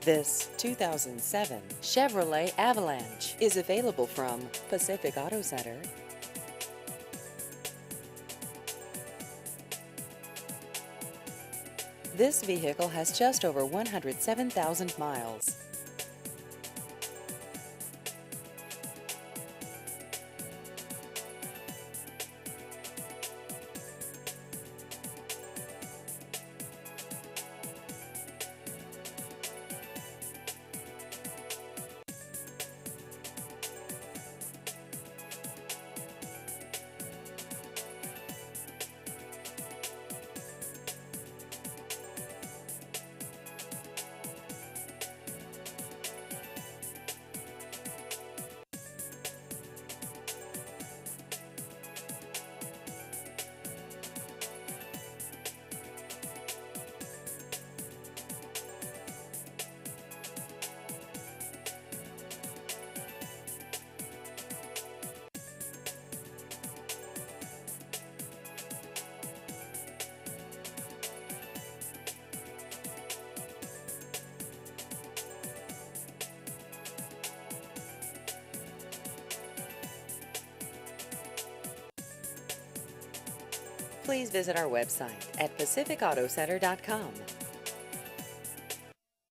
This 2007 Chevrolet Avalanche is available from Pacific Auto Center. This vehicle has just over 107,000 miles. Please visit our website at pacificautocenter.com.